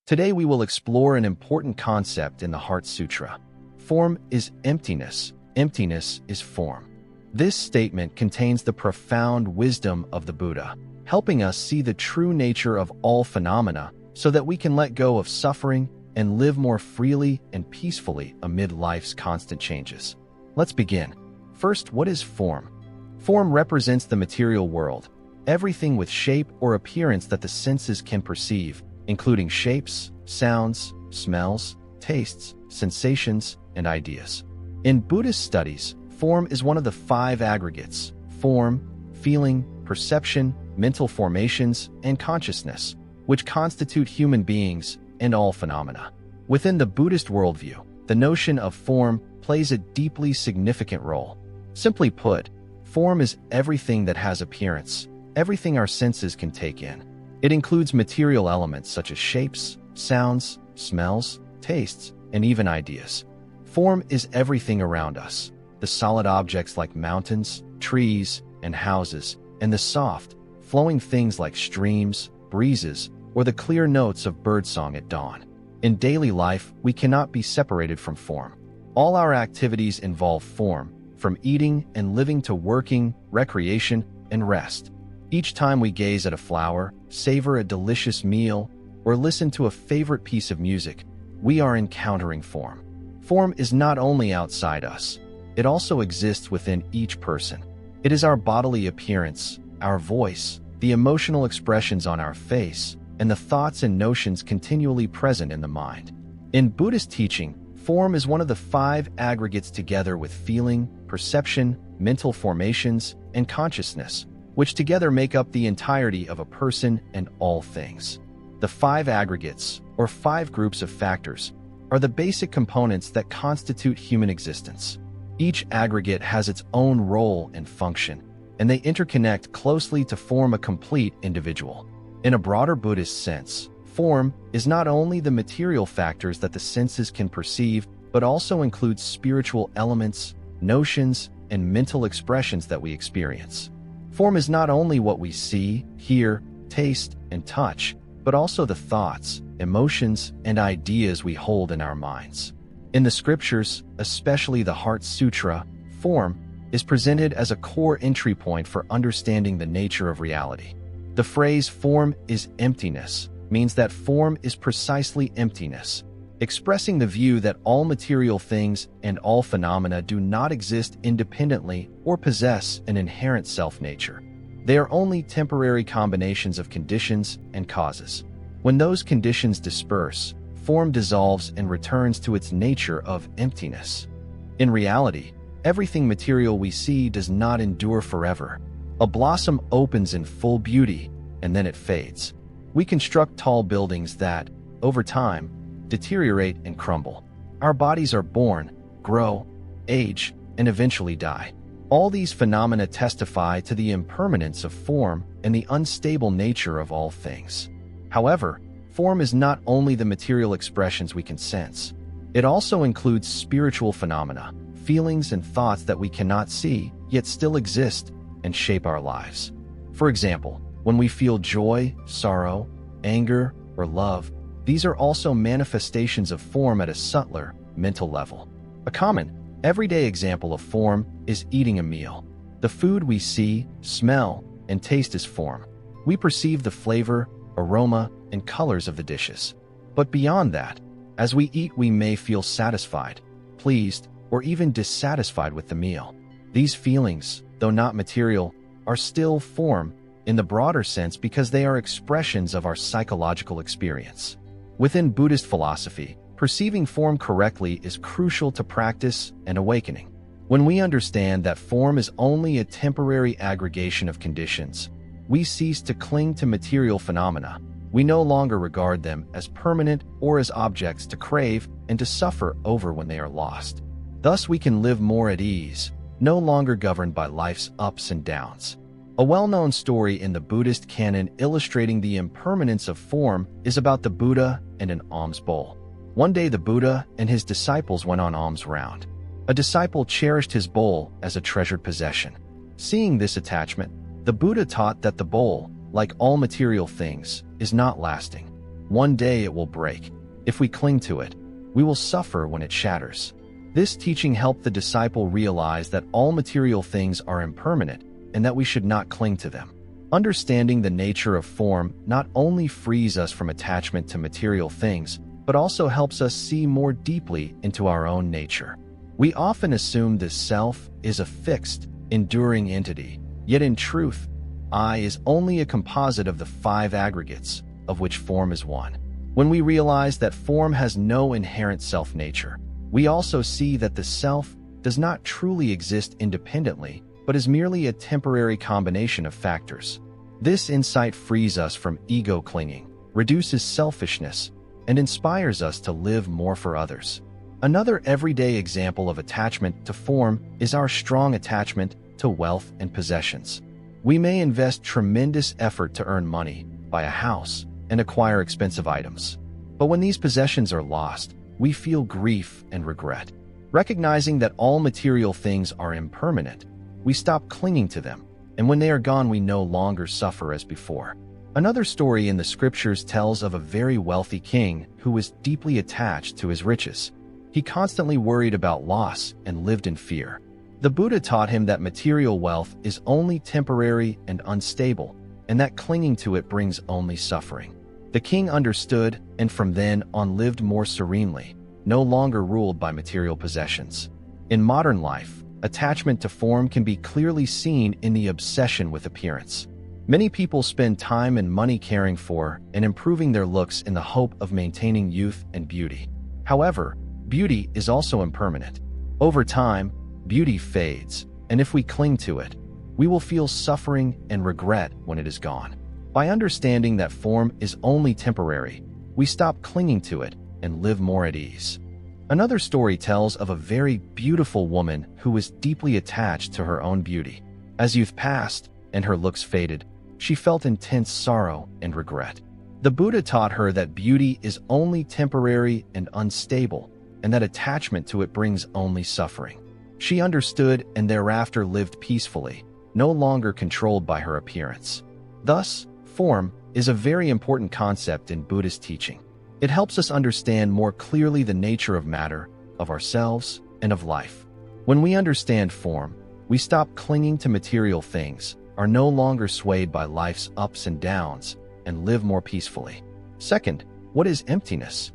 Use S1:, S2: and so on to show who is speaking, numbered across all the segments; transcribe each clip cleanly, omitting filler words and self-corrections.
S1: Today we will explore an important concept in the Heart Sutra. Form is emptiness. Emptiness is form. This statement contains the profound wisdom of the Buddha, helping us see the true nature of all phenomena so that we can let go of suffering and live more freely and peacefully amid life's constant changes. Let's begin. First, what is form? Form represents the material world, everything with shape or appearance that the senses can perceive, including shapes, sounds, smells, tastes, sensations, and ideas. In Buddhist studies, form is one of the 5 aggregates: form, feeling, perception, mental formations, and consciousness, which constitute human beings and all phenomena. Within the Buddhist worldview, the notion of form plays a deeply significant role. Simply put, form is everything that has appearance, everything our senses can take in. It includes material elements such as shapes, sounds, smells, tastes, and even ideas. Form is everything around us: the solid objects like mountains, trees, and houses, and the soft, flowing things like streams, breezes, or the clear notes of birdsong at dawn. In daily life, we cannot be separated from form. All our activities involve form, from eating and living to working, recreation, and rest. Each time we gaze at a flower, savor a delicious meal, or listen to a favorite piece of music, we are encountering form. Form is not only outside us, it also exists within each person. It is our bodily appearance, our voice, the emotional expressions on our face, and the thoughts and notions continually present in the mind. In Buddhist teaching, form is one of the 5 aggregates together with feeling, perception, mental formations, and consciousness, which together make up the entirety of a person and all things. The 5 aggregates, or 5 groups of factors, are the basic components that constitute human existence. Each aggregate has its own role and function, and they interconnect closely to form a complete individual. In a broader Buddhist sense, form is not only the material factors that the senses can perceive, but also includes spiritual elements, notions, and mental expressions that we experience. Form is not only what we see, hear, taste, and touch, but also the thoughts, emotions, and ideas we hold in our minds. In the scriptures, especially the Heart Sutra, form is presented as a core entry point for understanding the nature of reality. The phrase "form is emptiness" means that form is precisely emptiness, expressing the view that all material things and all phenomena do not exist independently or possess an inherent self-nature. They are only temporary combinations of conditions and causes. When those conditions disperse, form dissolves and returns to its nature of emptiness. In reality, everything material we see does not endure forever. A blossom opens in full beauty, and then it fades. We construct tall buildings that, over time, deteriorate and crumble. Our bodies are born, grow, age, and eventually die. All these phenomena testify to the impermanence of form and the unstable nature of all things. However, form is not only the material expressions we can sense. It also includes spiritual phenomena, feelings and thoughts that we cannot see, yet still exist and shape our lives. For example, when we feel joy, sorrow, anger, or love, these are also manifestations of form at a subtler, mental level. A common, everyday example of form is eating a meal. The food we see, smell, and taste is form. We perceive the flavor, aroma, and colors of the dishes. But beyond that, as we eat, we may feel satisfied, pleased, or even dissatisfied with the meal. These feelings, though not material, are still form in the broader sense because they are expressions of our psychological experience. Within Buddhist philosophy, perceiving form correctly is crucial to practice and awakening. When we understand that form is only a temporary aggregation of conditions, we cease to cling to material phenomena. We no longer regard them as permanent or as objects to crave and to suffer over when they are lost. Thus, we can live more at ease, no longer governed by life's ups and downs. A well-known story in the Buddhist canon illustrating the impermanence of form is about the Buddha and an alms bowl. One day the Buddha and his disciples went on alms round. A disciple cherished his bowl as a treasured possession. Seeing this attachment, the Buddha taught that the bowl, like all material things, is not lasting. One day it will break. If we cling to it, we will suffer when it shatters. This teaching helped the disciple realize that all material things are impermanent and that we should not cling to them. Understanding the nature of form not only frees us from attachment to material things, but also helps us see more deeply into our own nature. We often assume the self is a fixed, enduring entity, yet in truth, I is only a composite of the 5 aggregates, of which form is one. When we realize that form has no inherent self-nature, we also see that the self does not truly exist independently, but is merely a temporary combination of factors. This insight frees us from ego clinging, reduces selfishness, and inspires us to live more for others. Another everyday example of attachment to form is our strong attachment to wealth and possessions. We may invest tremendous effort to earn money, buy a house, and acquire expensive items. But when these possessions are lost, we feel grief and regret. Recognizing that all material things are impermanent, we stop clinging to them, and when they are gone, we no longer suffer as before. Another story in the scriptures tells of a very wealthy king who was deeply attached to his riches. He constantly worried about loss and lived in fear. The Buddha taught him that material wealth is only temporary and unstable, and that clinging to it brings only suffering. The king understood, and from then on lived more serenely, no longer ruled by material possessions. In modern life, attachment to form can be clearly seen in the obsession with appearance. Many people spend time and money caring for and improving their looks in the hope of maintaining youth and beauty. However, beauty is also impermanent. Over time, beauty fades, and if we cling to it, we will feel suffering and regret when it is gone. By understanding that form is only temporary, we stop clinging to it and live more at ease. Another story tells of a very beautiful woman who was deeply attached to her own beauty. As youth passed and her looks faded, she felt intense sorrow and regret. The Buddha taught her that beauty is only temporary and unstable, and that attachment to it brings only suffering. She understood and thereafter lived peacefully, no longer controlled by her appearance. Thus, form is a very important concept in Buddhist teaching. It helps us understand more clearly the nature of matter, of ourselves, and of life. When we understand form, we stop clinging to material things, are no longer swayed by life's ups and downs, and live more peacefully. Second, what is emptiness?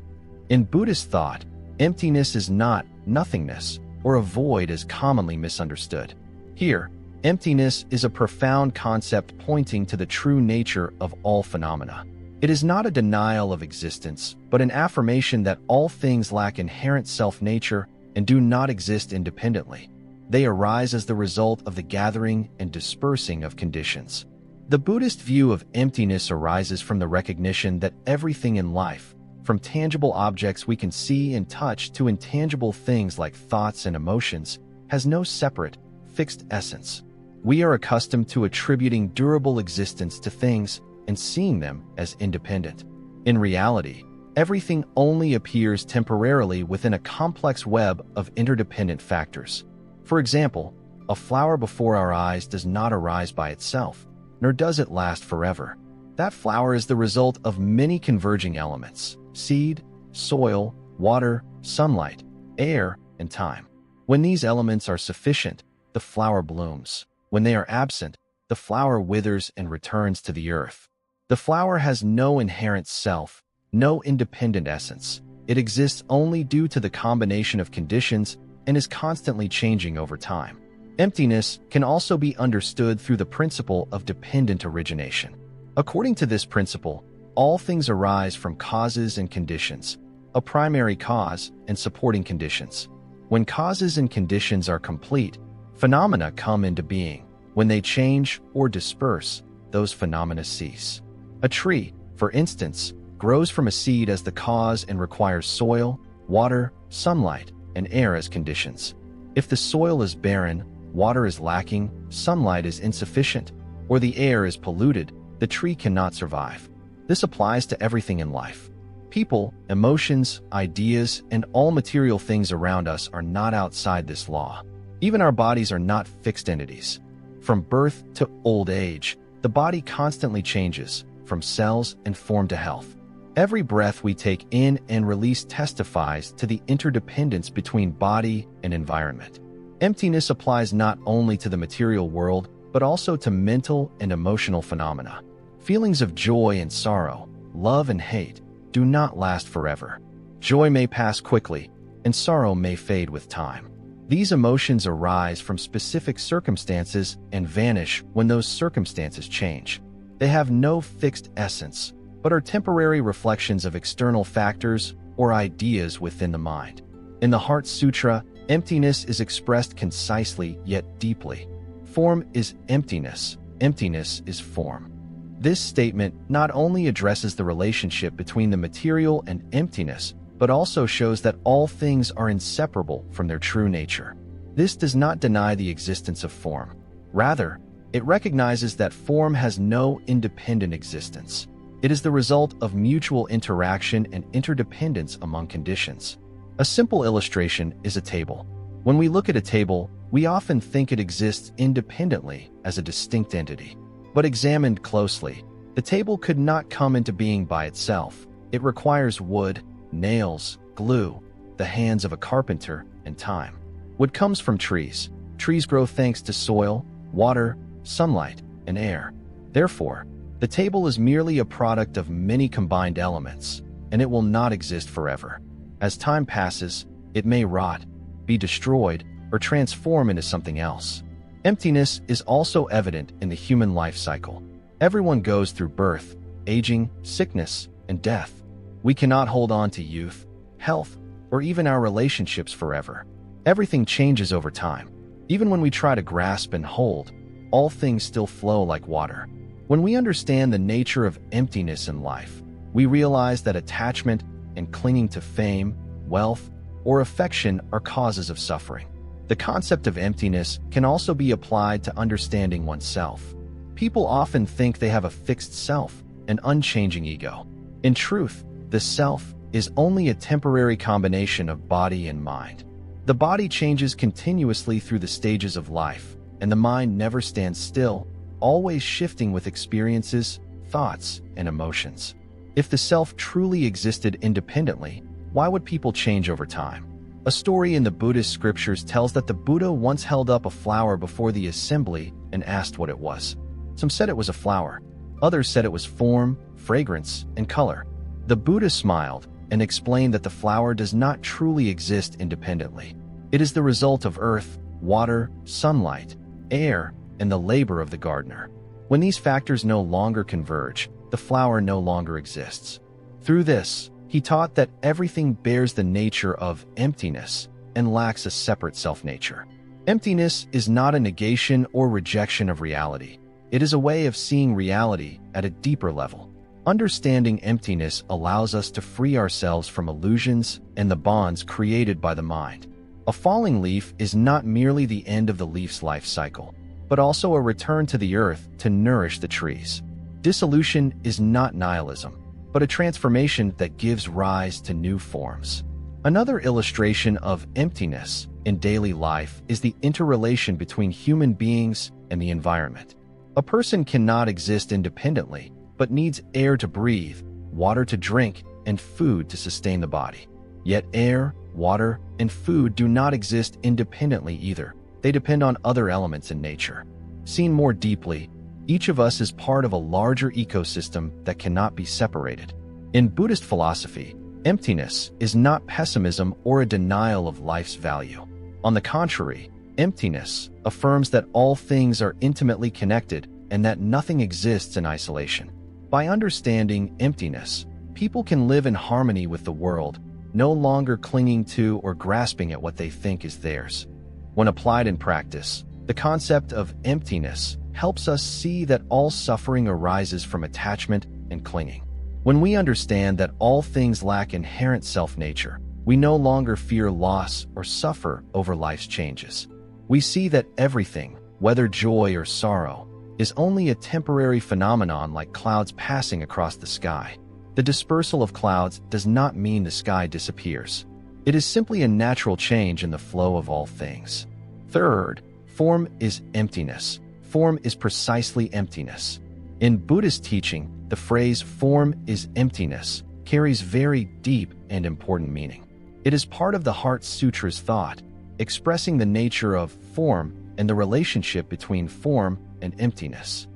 S1: In Buddhist thought, emptiness is not nothingness, or a void as commonly misunderstood. Here, emptiness is a profound concept pointing to the true nature of all phenomena. It is not a denial of existence, but an affirmation that all things lack inherent self-nature and do not exist independently. They arise as the result of the gathering and dispersing of conditions. The Buddhist view of emptiness arises from the recognition that everything in life, from tangible objects we can see and touch to intangible things like thoughts and emotions, has no separate, fixed essence. We are accustomed to attributing durable existence to things and seeing them as independent. In reality, everything only appears temporarily within a complex web of interdependent factors. For example, a flower before our eyes does not arise by itself, nor does it last forever. That flower is the result of many converging elements: seed, soil, water, sunlight, air, and time. When these elements are sufficient, the flower blooms. When they are absent, the flower withers and returns to the earth. The flower has no inherent self, no independent essence. It exists only due to the combination of conditions and is constantly changing over time. Emptiness can also be understood through the principle of dependent origination. According to this principle, all things arise from causes and conditions, a primary cause and supporting conditions. When causes and conditions are complete, phenomena come into being. When they change or disperse, those phenomena cease. A tree, for instance, grows from a seed as the cause and requires soil, water, sunlight, and air as conditions. If the soil is barren, water is lacking, sunlight is insufficient, or the air is polluted, the tree cannot survive. This applies to everything in life. People, emotions, ideas, and all material things around us are not outside this law. Even our bodies are not fixed entities. From birth to old age, the body constantly changes, from cells and form to health. Every breath we take in and release testifies to the interdependence between body and environment. Emptiness applies not only to the material world, but also to mental and emotional phenomena. Feelings of joy and sorrow, love and hate, do not last forever. Joy may pass quickly, and sorrow may fade with time. These emotions arise from specific circumstances and vanish when those circumstances change. They have no fixed essence, but are temporary reflections of external factors or ideas within the mind. In the Heart Sutra, emptiness is expressed concisely yet deeply. Form is emptiness. Emptiness is form. This statement not only addresses the relationship between the material and emptiness, but also shows that all things are inseparable from their true nature. This does not deny the existence of form. Rather, it recognizes that form has no independent existence. It is the result of mutual interaction and interdependence among conditions. A simple illustration is a table. When we look at a table, we often think it exists independently as a distinct entity. But examined closely, the table could not come into being by itself. It requires wood, nails, glue, the hands of a carpenter, and time. Wood comes from trees. Trees grow thanks to soil, water, sunlight, and air. Therefore, the table is merely a product of many combined elements, and it will not exist forever. As time passes, it may rot, be destroyed, or transform into something else. Emptiness is also evident in the human life cycle. Everyone goes through birth, aging, sickness, and death. We cannot hold on to youth, health, or even our relationships forever. Everything changes over time. Even when we try to grasp and hold, all things still flow like water. When we understand the nature of emptiness in life, we realize that attachment and clinging to fame, wealth, or affection are causes of suffering. The concept of emptiness can also be applied to understanding oneself. People often think they have a fixed self, an unchanging ego. In truth, the self is only a temporary combination of body and mind. The body changes continuously through the stages of life, and the mind never stands still, always shifting with experiences, thoughts, and emotions. If the self truly existed independently, why would people change over time? A story in the Buddhist scriptures tells that the Buddha once held up a flower before the assembly and asked what it was. Some said it was a flower. Others said it was form, fragrance, and color. The Buddha smiled and explained that the flower does not truly exist independently. It is the result of earth, water, sunlight, air, and the labor of the gardener. When these factors no longer converge, the flower no longer exists. Through this, he taught that everything bears the nature of emptiness and lacks a separate self-nature. Emptiness is not a negation or rejection of reality. It is a way of seeing reality at a deeper level. Understanding emptiness allows us to free ourselves from illusions and the bonds created by the mind. A falling leaf is not merely the end of the leaf's life cycle, but also a return to the earth to nourish the trees. Dissolution is not nihilism, but a transformation that gives rise to new forms. Another illustration of emptiness in daily life is the interrelation between human beings and the environment. A person cannot exist independently, but needs air to breathe, water to drink, and food to sustain the body. Yet air, water, and food do not exist independently either. They depend on other elements in nature. Seen more deeply, each of us is part of a larger ecosystem that cannot be separated. In Buddhist philosophy, emptiness is not pessimism or a denial of life's value. On the contrary, emptiness affirms that all things are intimately connected and that nothing exists in isolation. By understanding emptiness, people can live in harmony with the world, no longer clinging to or grasping at what they think is theirs. When applied in practice, the concept of emptiness helps us see that all suffering arises from attachment and clinging. When we understand that all things lack inherent self-nature, we no longer fear loss or suffer over life's changes. We see that everything, whether joy or sorrow, is only a temporary phenomenon like clouds passing across the sky. The dispersal of clouds does not mean the sky disappears. It is simply a natural change in the flow of all things. Third, form is emptiness. Form is precisely emptiness. In Buddhist teaching, the phrase form is emptiness carries very deep and important meaning. It is part of the Heart Sutra's thought, expressing the nature of form and the relationship between form and emptiness.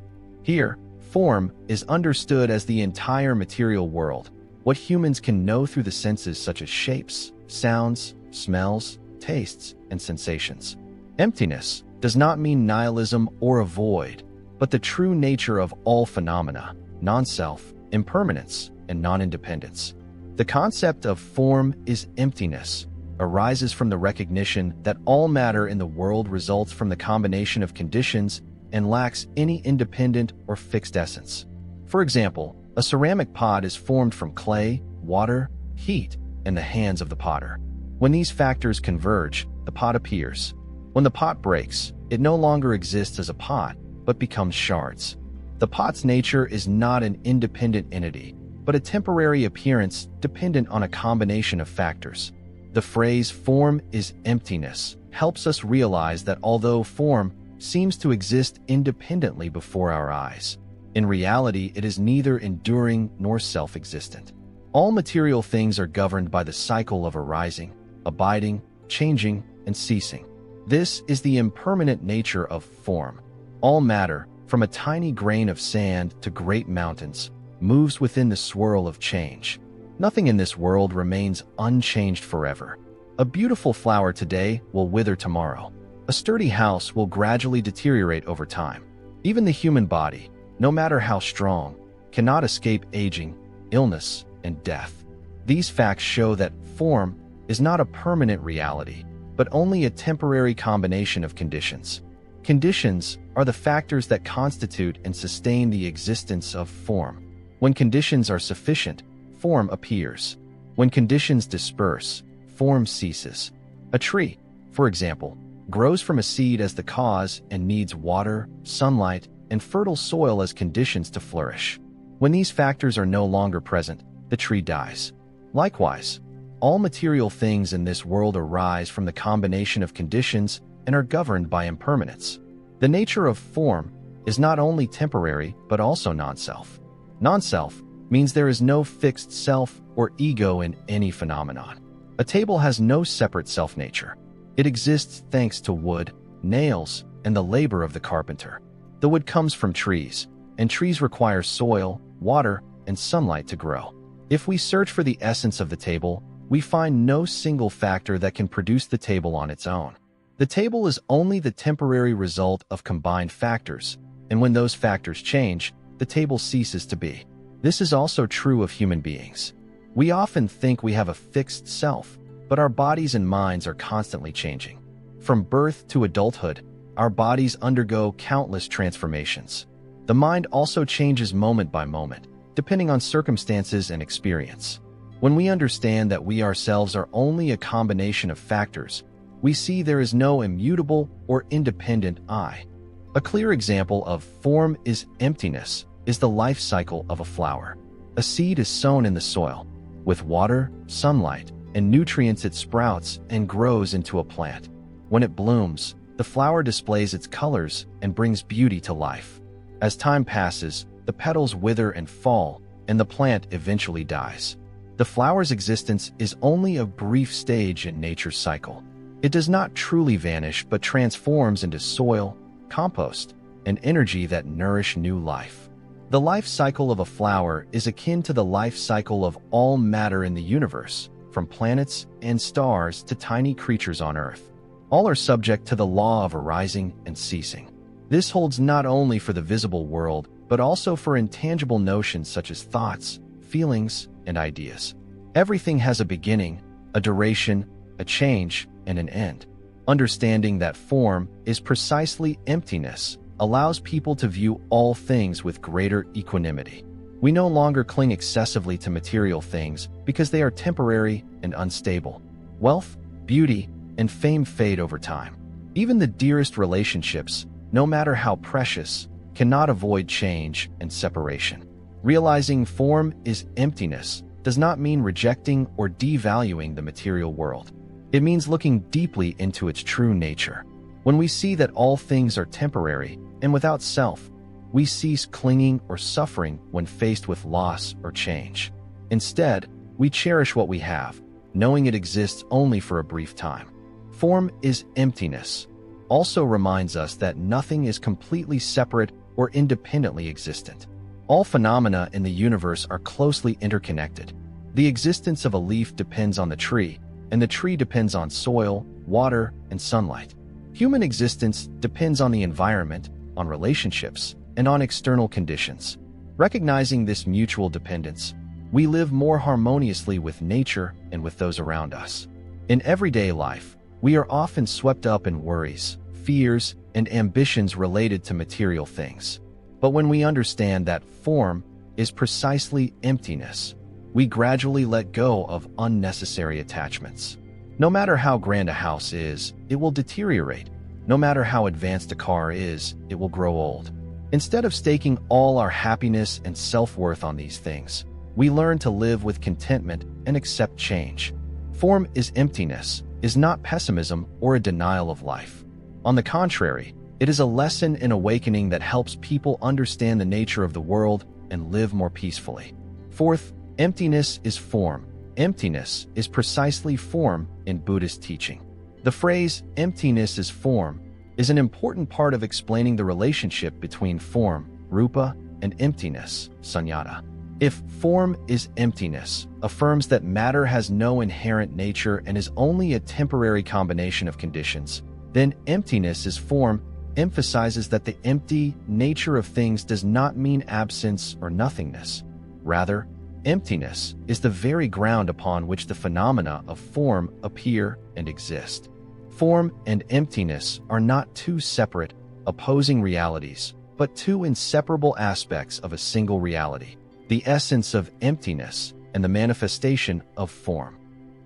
S1: Here, form is understood as the entire material world, what humans can know through the senses such as shapes, sounds, smells, tastes, and sensations. Emptiness does not mean nihilism or a void, but the true nature of all phenomena, non-self, impermanence, and non-independence. The concept of form is emptiness arises from the recognition that all matter in the world results from the combination of conditions and lacks any independent or fixed essence. For example, a ceramic pot is formed from clay, water, heat, and the hands of the potter. When these factors converge, the pot appears. When the pot breaks, it no longer exists as a pot, but becomes shards. The pot's nature is not an independent entity, but a temporary appearance dependent on a combination of factors. The phrase "form is emptiness" helps us realize that although form seems to exist independently before our eyes, in reality it is neither enduring nor self-existent. All material things are governed by the cycle of arising, abiding, changing, and ceasing. This is the impermanent nature of form. All matter, from a tiny grain of sand to great mountains, moves within the swirl of change. Nothing in this world remains unchanged forever. A beautiful flower today will wither tomorrow. A sturdy house will gradually deteriorate over time. Even the human body, no matter how strong, cannot escape aging, illness, and death. These facts show that form is not a permanent reality, but only a temporary combination of conditions. Conditions are the factors that constitute and sustain the existence of form. When conditions are sufficient, form appears. When conditions disperse, form ceases. A tree, for example, grows from a seed as the cause and needs water, sunlight, and fertile soil as conditions to flourish. When these factors are no longer present, the tree dies. Likewise, all material things in this world arise from the combination of conditions and are governed by impermanence. The nature of form is not only temporary but also non-self. Non-self means there is no fixed self or ego in any phenomenon. A table has no separate self-nature. It exists thanks to wood, nails, and the labor of the carpenter. The wood comes from trees, and trees require soil, water, and sunlight to grow. If we search for the essence of the table, we find no single factor that can produce the table on its own. The table is only the temporary result of combined factors, and when those factors change, the table ceases to be. This is also true of human beings. We often think we have a fixed self, but our bodies and minds are constantly changing. From birth to adulthood, our bodies undergo countless transformations. The mind also changes moment by moment, depending on circumstances and experience. When we understand that we ourselves are only a combination of factors, we see there is no immutable or independent I. A clear example of form is emptiness is the life cycle of a flower. A seed is sown in the soil. With water, sunlight, and nutrients it sprouts and grows into a plant. When it blooms, the flower displays its colors and brings beauty to life. As time passes, the petals wither and fall, and the plant eventually dies. The flower's existence is only a brief stage in nature's cycle. It does not truly vanish but transforms into soil, compost, and energy that nourish new life. The life cycle of a flower is akin to the life cycle of all matter in the universe, from planets and stars to tiny creatures on Earth. All are subject to the law of arising and ceasing. This holds not only for the visible world, but also for intangible notions such as thoughts, feelings, and ideas. Everything has a beginning, a duration, a change, and an end. Understanding that form is precisely emptiness allows people to view all things with greater equanimity. We no longer cling excessively to material things because they are temporary and unstable. Wealth, beauty, and fame fade over time. Even the dearest relationships, no matter how precious, cannot avoid change and separation. Realizing form is emptiness does not mean rejecting or devaluing the material world. It means looking deeply into its true nature. When we see that all things are temporary and without self, we cease clinging or suffering when faced with loss or change. Instead, we cherish what we have, knowing it exists only for a brief time. Form is emptiness. Also reminds us that nothing is completely separate or independently existent. All phenomena in the universe are closely interconnected. The existence of a leaf depends on the tree, and the tree depends on soil, water, and sunlight. Human existence depends on the environment, on relationships, and on external conditions. Recognizing this mutual dependence, we live more harmoniously with nature and with those around us. In everyday life, we are often swept up in worries, fears, and ambitions related to material things. But when we understand that form is precisely emptiness, we gradually let go of unnecessary attachments. No matter how grand a house is, it will deteriorate. No matter how advanced a car is, it will grow old. Instead of staking all our happiness and self-worth on these things, we learn to live with contentment and accept change. Form is emptiness, is not pessimism or a denial of life. On the contrary, it is a lesson in awakening that helps people understand the nature of the world and live more peacefully. Fourth, emptiness is form. Emptiness is precisely form in Buddhist teaching. The phrase, emptiness is form, is an important part of explaining the relationship between form, rupa, and emptiness, sunyata. If form is emptiness, affirms that matter has no inherent nature and is only a temporary combination of conditions, then emptiness is form emphasizes that the empty nature of things does not mean absence or nothingness. Rather, emptiness is the very ground upon which the phenomena of form appear and exist. Form and emptiness are not two separate, opposing realities, but two inseparable aspects of a single reality, the essence of emptiness and the manifestation of form.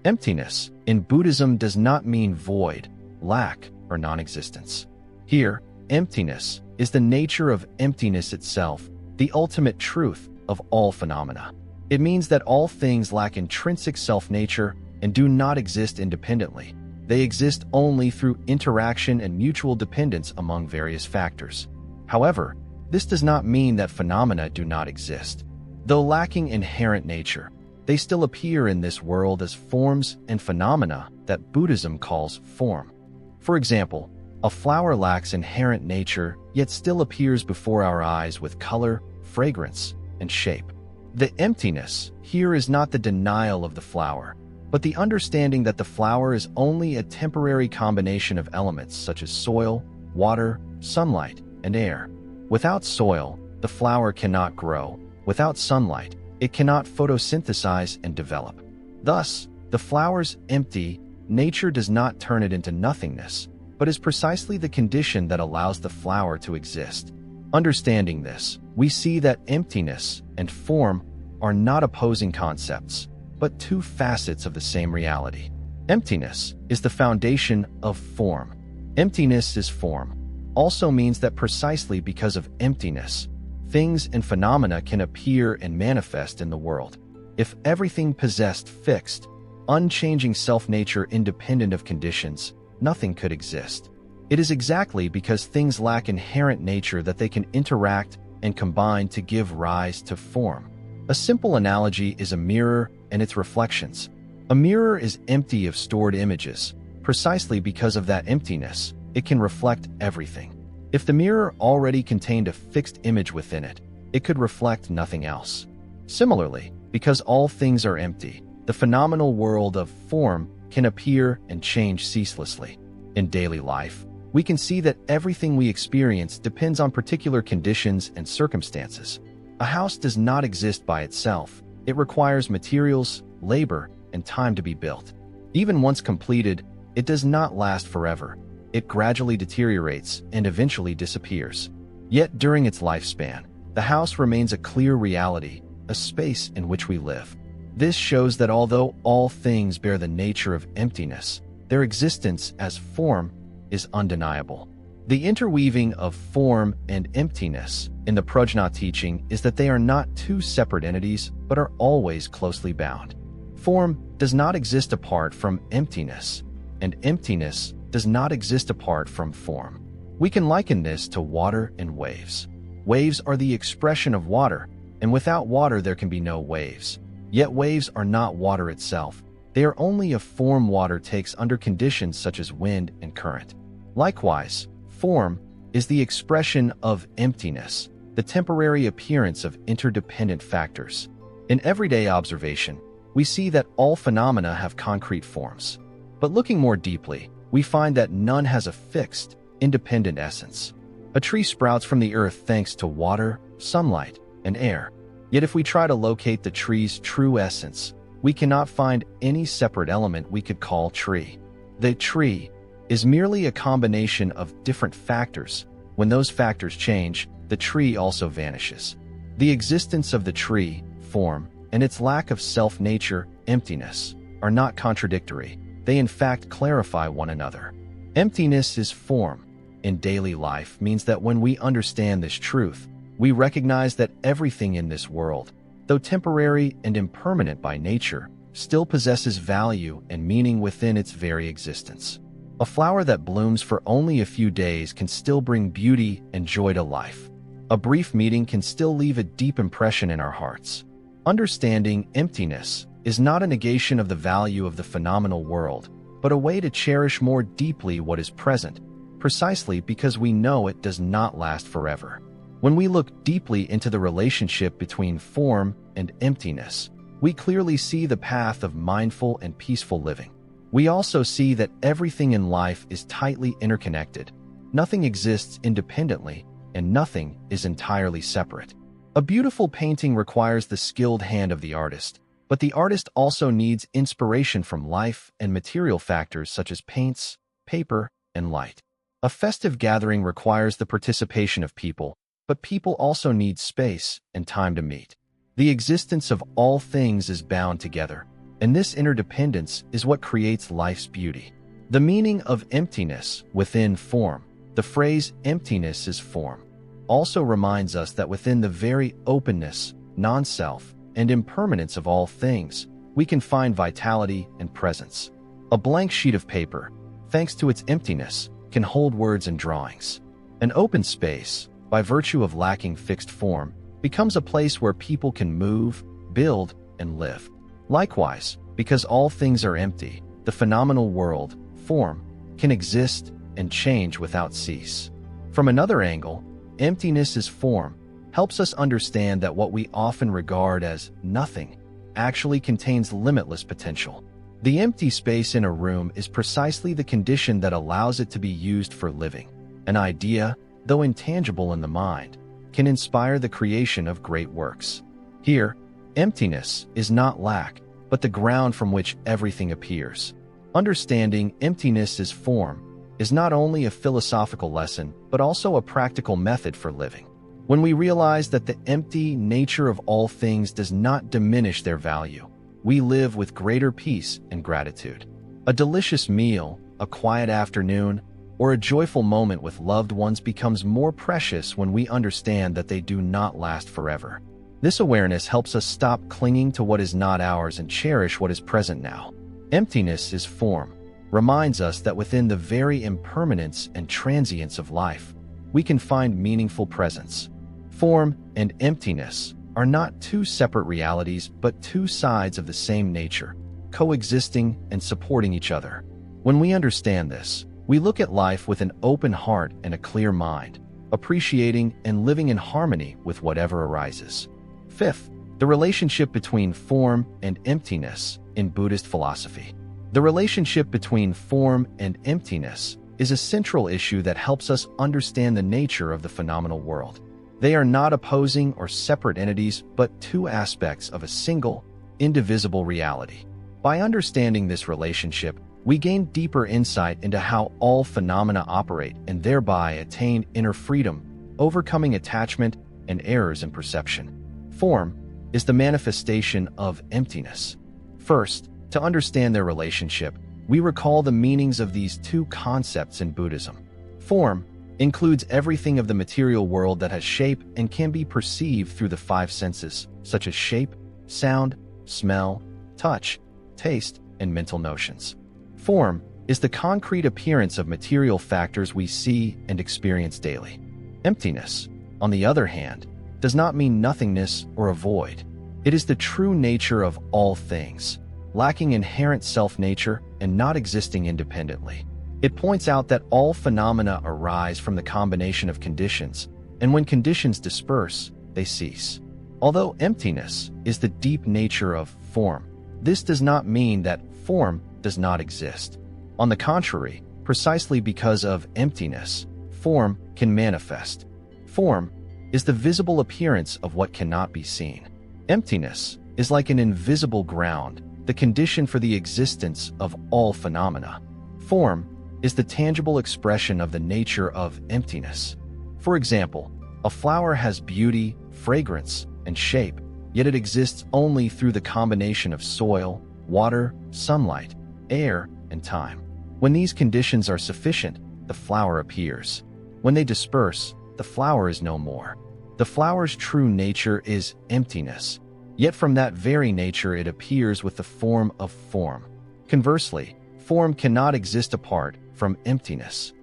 S1: Emptiness in Buddhism does not mean void, lack, or non-existence. Here, emptiness is the nature of emptiness itself, the ultimate truth of all phenomena. It means that all things lack intrinsic self-nature and do not exist independently. They exist only through interaction and mutual dependence among various factors. However, this does not mean that phenomena do not exist. Though lacking inherent nature, they still appear in this world as forms and phenomena that Buddhism calls form. For example, a flower lacks inherent nature, yet still appears before our eyes with color, fragrance, and shape. The emptiness here is not the denial of the flower, but the understanding that the flower is only a temporary combination of elements such as soil, water, sunlight, and air. Without soil, the flower cannot grow. Without sunlight, it cannot photosynthesize and develop. Thus, the flower's empty nature does not turn it into nothingness, but is precisely the condition that allows the flower to exist. Understanding this, we see that emptiness and form are not opposing concepts, but two facets of the same reality. Emptiness is the foundation of form. Emptiness is form also means that precisely because of emptiness, things and phenomena can appear and manifest in the world. If everything possessed fixed, unchanging self-nature independent of conditions, nothing could exist. It is exactly because things lack inherent nature that they can interact and combine to give rise to form. A simple analogy is a mirror and its reflections. A mirror is empty of stored images. Precisely because of that emptiness, it can reflect everything. If the mirror already contained a fixed image within it, it could reflect nothing else. Similarly, because all things are empty, the phenomenal world of form can appear and change ceaselessly. In daily life, we can see that everything we experience depends on particular conditions and circumstances. A house does not exist by itself. It requires materials, labor, and time to be built. Even once completed, it does not last forever. It gradually deteriorates and eventually disappears. Yet during its lifespan, the house remains a clear reality, a space in which we live. This shows that although all things bear the nature of emptiness, their existence as form is undeniable. The interweaving of form and emptiness in the Prajna teaching is that they are not two separate entities, but are always closely bound. Form does not exist apart from emptiness, and emptiness does not exist apart from form. We can liken this to water and waves. Waves are the expression of water, and without water there can be no waves. Yet waves are not water itself. They are only a form water takes under conditions such as wind and current. Likewise, form is the expression of emptiness, the temporary appearance of interdependent factors. In everyday observation, we see that all phenomena have concrete forms. But looking more deeply, we find that none has a fixed, independent essence. A tree sprouts from the earth thanks to water, sunlight, and air. Yet if we try to locate the tree's true essence, we cannot find any separate element we could call tree. The tree is merely a combination of different factors. When those factors change, the tree also vanishes. The existence of the tree, form, and its lack of self-nature, emptiness, are not contradictory. They in fact clarify one another. Emptiness is form in daily life means that when we understand this truth, we recognize that everything in this world, though temporary and impermanent by nature, still possesses value and meaning within its very existence. A flower that blooms for only a few days can still bring beauty and joy to life. A brief meeting can still leave a deep impression in our hearts. Understanding emptiness is not a negation of the value of the phenomenal world, but a way to cherish more deeply what is present, precisely because we know it does not last forever. When we look deeply into the relationship between form and emptiness, we clearly see the path of mindful and peaceful living. We also see that everything in life is tightly interconnected. Nothing exists independently, and nothing is entirely separate. A beautiful painting requires the skilled hand of the artist, but the artist also needs inspiration from life and material factors such as paints, paper, and light. A festive gathering requires the participation of people, but people also need space and time to meet. The existence of all things is bound together, and this interdependence is what creates life's beauty. The meaning of emptiness within form, the phrase emptiness is form, also reminds us that within the very openness, non-self, and impermanence of all things, we can find vitality and presence. A blank sheet of paper, thanks to its emptiness, can hold words and drawings. An open space, by virtue of lacking fixed form, becomes a place where people can move, build, and live. Likewise, because all things are empty, the phenomenal world, form, can exist and change without cease. From another angle, emptiness as form helps us understand that what we often regard as nothing actually contains limitless potential. The empty space in a room is precisely the condition that allows it to be used for living. An idea, though intangible in the mind, can inspire the creation of great works. Here, emptiness is not lack, but the ground from which everything appears. Understanding emptiness as form is not only a philosophical lesson, but also a practical method for living. When we realize that the empty nature of all things does not diminish their value, we live with greater peace and gratitude. A delicious meal, a quiet afternoon, or a joyful moment with loved ones becomes more precious when we understand that they do not last forever. This awareness helps us stop clinging to what is not ours and cherish what is present now. Emptiness is form, reminds us that within the very impermanence and transience of life, we can find meaningful presence. Form and emptiness are not two separate realities, but two sides of the same nature, coexisting and supporting each other. When we understand this, we look at life with an open heart and a clear mind, appreciating and living in harmony with whatever arises. Fifth, the relationship between form and emptiness in Buddhist philosophy. The relationship between form and emptiness is a central issue that helps us understand the nature of the phenomenal world. They are not opposing or separate entities, but two aspects of a single, indivisible reality. By understanding this relationship, we gain deeper insight into how all phenomena operate and thereby attain inner freedom, overcoming attachment and errors in perception. Form is the manifestation of emptiness. First, to understand their relationship, we recall the meanings of these two concepts in Buddhism. Form includes everything of the material world that has shape and can be perceived through the five senses, such as shape, sound, smell, touch, taste, and mental notions. Form is the concrete appearance of material factors we see and experience daily. Emptiness, on the other hand, does not mean nothingness or a void. It is the true nature of all things, lacking inherent self-nature and not existing independently. It points out that all phenomena arise from the combination of conditions, and when conditions disperse, they cease. Although emptiness is the deep nature of form, this does not mean that form does not exist. On the contrary, precisely because of emptiness, form can manifest. Form is the visible appearance of what cannot be seen. Emptiness is like an invisible ground, the condition for the existence of all phenomena. Form is the tangible expression of the nature of emptiness. For example, a flower has beauty, fragrance, and shape, yet it exists only through the combination of soil, water, sunlight, air, and time. When these conditions are sufficient, the flower appears. When they disperse, the flower is no more. The flower's true nature is emptiness, yet from that very nature it appears with the form of form. Conversely, form cannot exist apart from emptiness.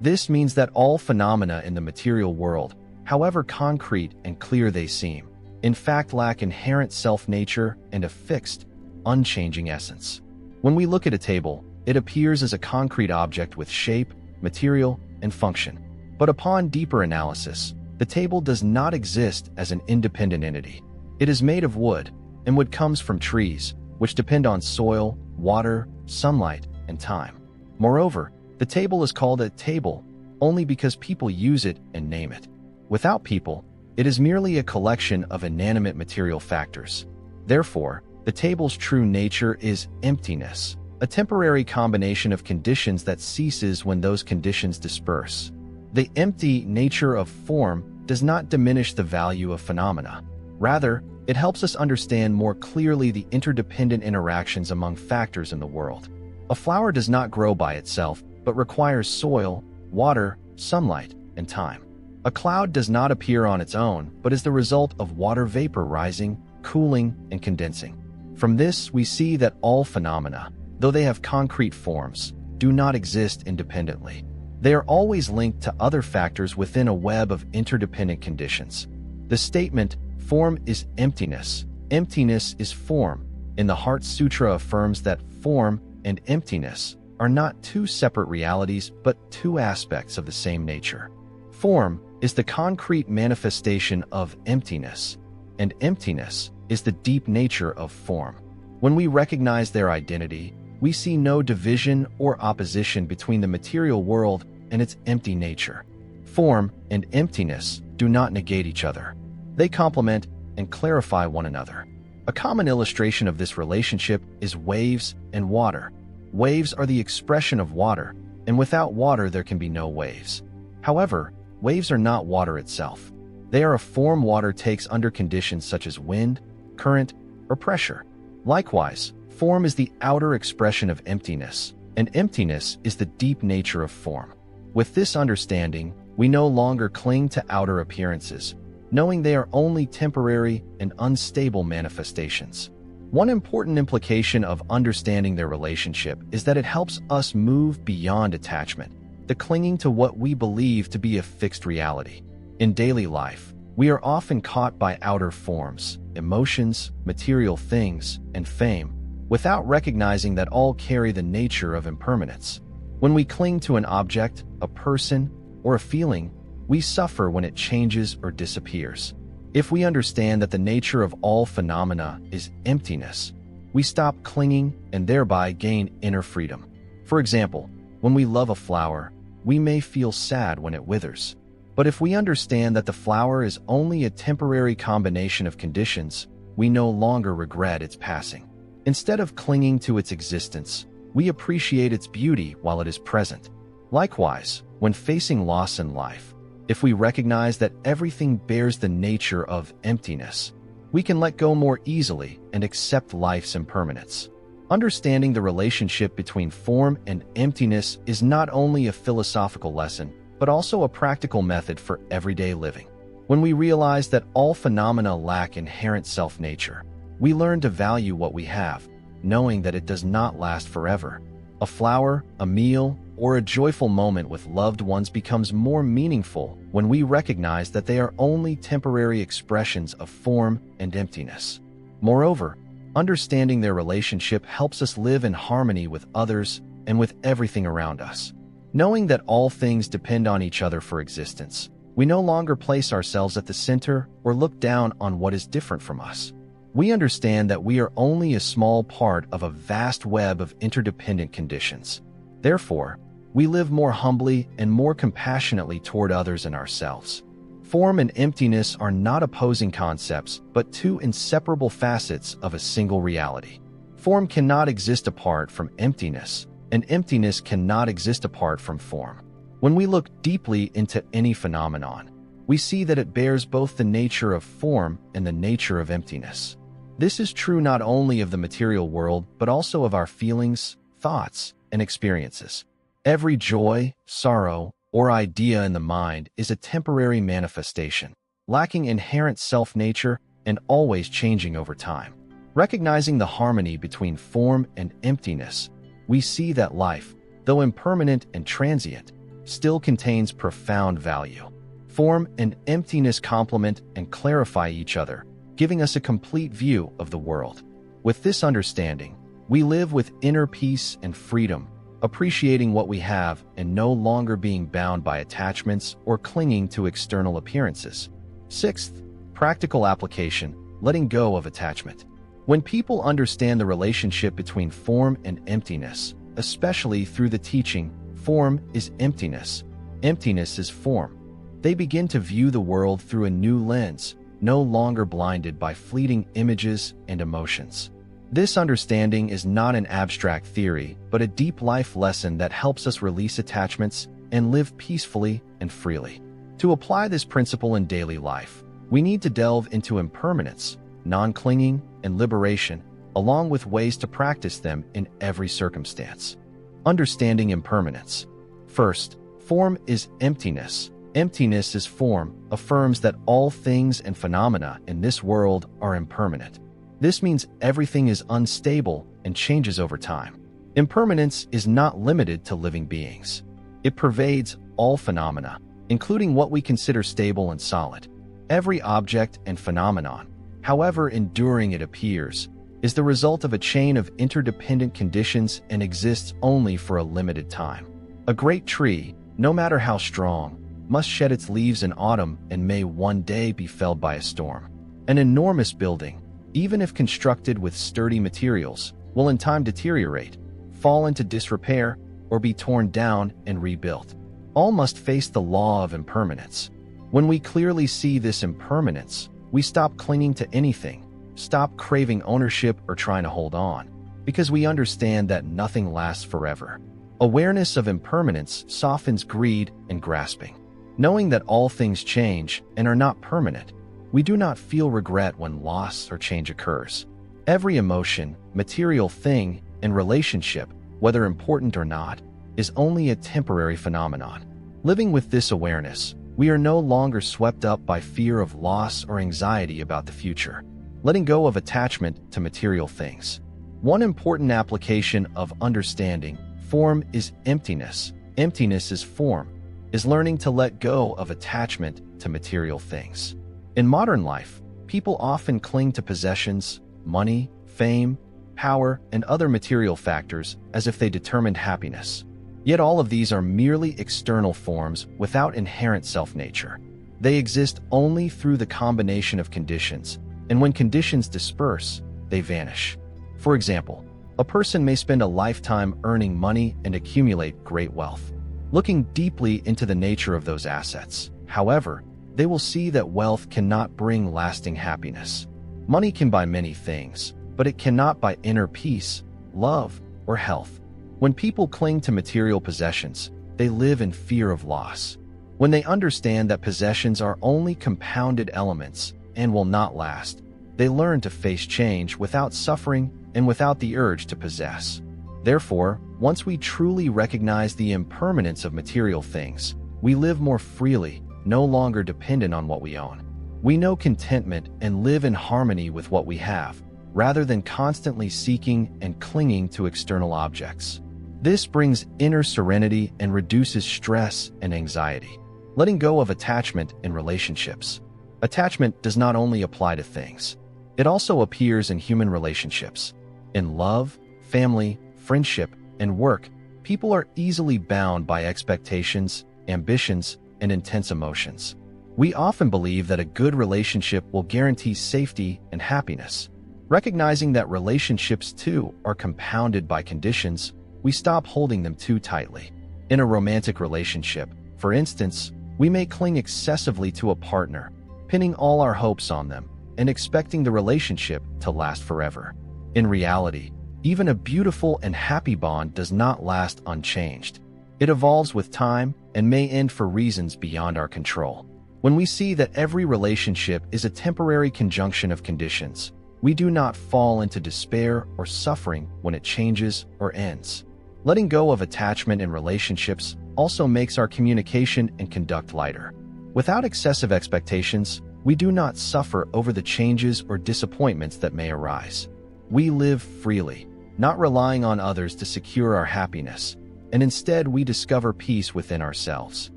S1: This means that all phenomena in the material world, however concrete and clear they seem, in fact lack inherent self-nature and a fixed, unchanging essence. When we look at a table, it appears as a concrete object with shape, material, and function. But upon deeper analysis, the table does not exist as an independent entity. It is made of wood, and wood comes from trees, which depend on soil, water, sunlight, and time. Moreover, the table is called a table only because people use it and name it. Without people, it is merely a collection of inanimate material factors. Therefore, the table's true nature is emptiness, a temporary combination of conditions that ceases when those conditions disperse. The empty nature of form does not diminish the value of phenomena. Rather, it helps us understand more clearly the interdependent interactions among factors in the world. A flower does not grow by itself, but requires soil, water, sunlight, and time. A cloud does not appear on its own, but is the result of water vapor rising, cooling, and condensing. From this, we see that all phenomena, though they have concrete forms, do not exist independently. They are always linked to other factors within a web of interdependent conditions. The statement, "Form is emptiness, emptiness is form," in the Heart Sutra affirms that form and emptiness are not two separate realities but two aspects of the same nature. Form is the concrete manifestation of emptiness, and emptiness is the deep nature of form. When we recognize their identity, we see no division or opposition between the material world and its empty nature. Form and emptiness do not negate each other. They complement and clarify one another. A common illustration of this relationship is waves and water. Waves are the expression of water, and without water there can be no waves. However, waves are not water itself. They are a form water takes under conditions such as wind, current, or pressure. Likewise, form is the outer expression of emptiness, and emptiness is the deep nature of form. With this understanding, we no longer cling to outer appearances, knowing they are only temporary and unstable manifestations. One important implication of understanding their relationship is that it helps us move beyond attachment, the clinging to what we believe to be a fixed reality. In daily life, we are often caught by outer forms, emotions, material things, and fame, without recognizing that all carry the nature of impermanence. When we cling to an object, a person, or a feeling, we suffer when it changes or disappears. If we understand that the nature of all phenomena is emptiness, we stop clinging and thereby gain inner freedom. For example, when we love a flower, we may feel sad when it withers. But if we understand that the flower is only a temporary combination of conditions, we no longer regret its passing. Instead of clinging to its existence, we appreciate its beauty while it is present. Likewise, when facing loss in life, if we recognize that everything bears the nature of emptiness, we can let go more easily and accept life's impermanence. Understanding the relationship between form and emptiness is not only a philosophical lesson, but also a practical method for everyday living. When we realize that all phenomena lack inherent self-nature, we learn to value what we have, knowing that it does not last forever. A flower, a meal, or a joyful moment with loved ones becomes more meaningful when we recognize that they are only temporary expressions of form and emptiness. Moreover, understanding their relationship helps us live in harmony with others and with everything around us. Knowing that all things depend on each other for existence, we no longer place ourselves at the center or look down on what is different from us. We understand that we are only a small part of a vast web of interdependent conditions. Therefore, we live more humbly and more compassionately toward others and ourselves. Form and emptiness are not opposing concepts, but two inseparable facets of a single reality. Form cannot exist apart from emptiness, and emptiness cannot exist apart from form. When we look deeply into any phenomenon, we see that it bears both the nature of form and the nature of emptiness. This is true not only of the material world, but also of our feelings, thoughts, and experiences. Every joy, sorrow, or idea in the mind is a temporary manifestation, lacking inherent self-nature and always changing over time. Recognizing the harmony between form and emptiness, we see that life, though impermanent and transient, still contains profound value. Form and emptiness complement and clarify each other, giving us a complete view of the world. With this understanding, we live with inner peace and freedom, appreciating what we have and no longer being bound by attachments or clinging to external appearances. Sixth, practical application, letting go of attachment. When people understand the relationship between form and emptiness, especially through the teaching, form is emptiness, emptiness is form, they begin to view the world through a new lens, no longer blinded by fleeting images and emotions. This understanding is not an abstract theory, but a deep life lesson that helps us release attachments and live peacefully and freely. To apply this principle in daily life, we need to delve into impermanence, non-clinging, and liberation, along with ways to practice them in every circumstance. Understanding impermanence. First, form is emptiness. Emptiness is form, affirms that all things and phenomena in this world are impermanent. This means everything is unstable and changes over time. Impermanence is not limited to living beings. It pervades all phenomena, including what we consider stable and solid. Every object and phenomenon, however enduring it appears, is the result of a chain of interdependent conditions and exists only for a limited time. A great tree, no matter how strong, must shed its leaves in autumn and may one day be felled by a storm. An enormous building, even if constructed with sturdy materials, will in time deteriorate, fall into disrepair, or be torn down and rebuilt. All must face the law of impermanence. When we clearly see this impermanence, we stop clinging to anything, stop craving ownership or trying to hold on, because we understand that nothing lasts forever. Awareness of impermanence softens greed and grasping. Knowing that all things change and are not permanent, we do not feel regret when loss or change occurs. Every emotion, material thing, and relationship, whether important or not, is only a temporary phenomenon. Living with this awareness, we are no longer swept up by fear of loss or anxiety about the future, letting go of attachment to material things. One important application of understanding form is emptiness. Emptiness is form, is learning to let go of attachment to material things. In modern life, people often cling to possessions, money, fame, power, and other material factors as if they determined happiness. Yet all of these are merely external forms without inherent self-nature. They exist only through the combination of conditions, and when conditions disperse, they vanish. For example, a person may spend a lifetime earning money and accumulate great wealth. Looking deeply into the nature of those assets, however, they will see that wealth cannot bring lasting happiness. Money can buy many things, but it cannot buy inner peace, love, or health. When people cling to material possessions, they live in fear of loss. When they understand that possessions are only compounded elements and will not last, they learn to face change without suffering and without the urge to possess. Therefore, once we truly recognize the impermanence of material things, we live more freely, no longer dependent on what we own. We know contentment and live in harmony with what we have, rather than constantly seeking and clinging to external objects. This brings inner serenity and reduces stress and anxiety. Letting go of attachment in relationships. Attachment does not only apply to things. It also appears in human relationships. In love, family, friendship, and work, people are easily bound by expectations, ambitions, and intense emotions. We often believe that a good relationship will guarantee safety and happiness. Recognizing that relationships, too, are compounded by conditions, we stop holding them too tightly. In a romantic relationship, for instance, we may cling excessively to a partner, pinning all our hopes on them, and expecting the relationship to last forever. In reality, even a beautiful and happy bond does not last unchanged. It evolves with time and may end for reasons beyond our control. When we see that every relationship is a temporary conjunction of conditions, we do not fall into despair or suffering when it changes or ends. Letting go of attachment in relationships also makes our communication and conduct lighter. Without excessive expectations, we do not suffer over the changes or disappointments that may arise. We live freely, not relying on others to secure our happiness, and instead we discover peace within ourselves.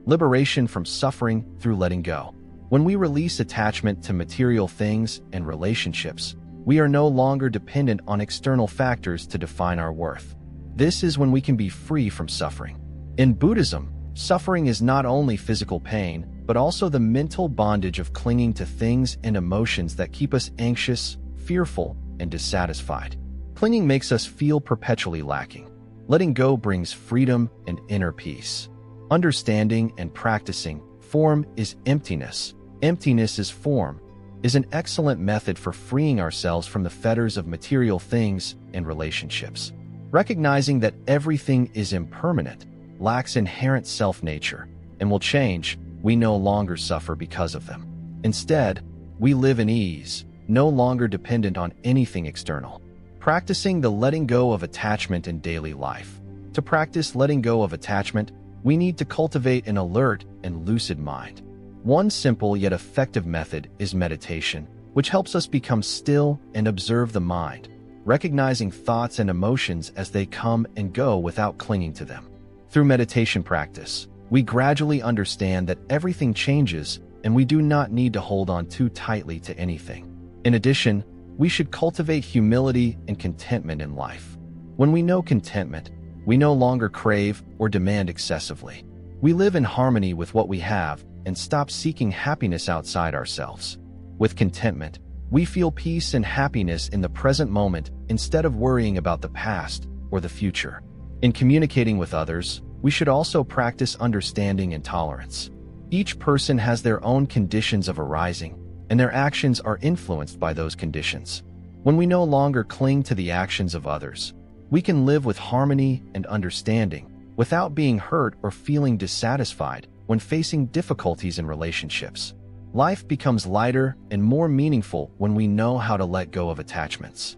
S1: Liberation from suffering through letting go. When we release attachment to material things and relationships, we are no longer dependent on external factors to define our worth. This is when we can be free from suffering. In Buddhism, suffering is not only physical pain, but also the mental bondage of clinging to things and emotions that keep us anxious, fearful, and dissatisfied. Clinging makes us feel perpetually lacking. Letting go brings freedom and inner peace. Understanding and practicing form is emptiness. Emptiness is form, is an excellent method for freeing ourselves from the fetters of material things and relationships. Recognizing that everything is impermanent, lacks inherent self-nature, and will change, we no longer suffer because of them. Instead, we live in ease, no longer dependent on anything external. Practicing the letting go of attachment in daily life. To practice letting go of attachment, we need to cultivate an alert and lucid mind. One simple yet effective method is meditation, which helps us become still and observe the mind, recognizing thoughts and emotions as they come and go without clinging to them. Through meditation practice, we gradually understand that everything changes and we do not need to hold on too tightly to anything. In addition, we should cultivate humility and contentment in life. When we know contentment, we no longer crave or demand excessively. We live in harmony with what we have and stop seeking happiness outside ourselves. With contentment, we feel peace and happiness in the present moment instead of worrying about the past or the future. In communicating with others, we should also practice understanding and tolerance. Each person has their own conditions of arising, and their actions are influenced by those conditions. When we no longer cling to the actions of others, we can live with harmony and understanding without being hurt or feeling dissatisfied when facing difficulties in relationships. Life becomes lighter and more meaningful when we know how to let go of attachments.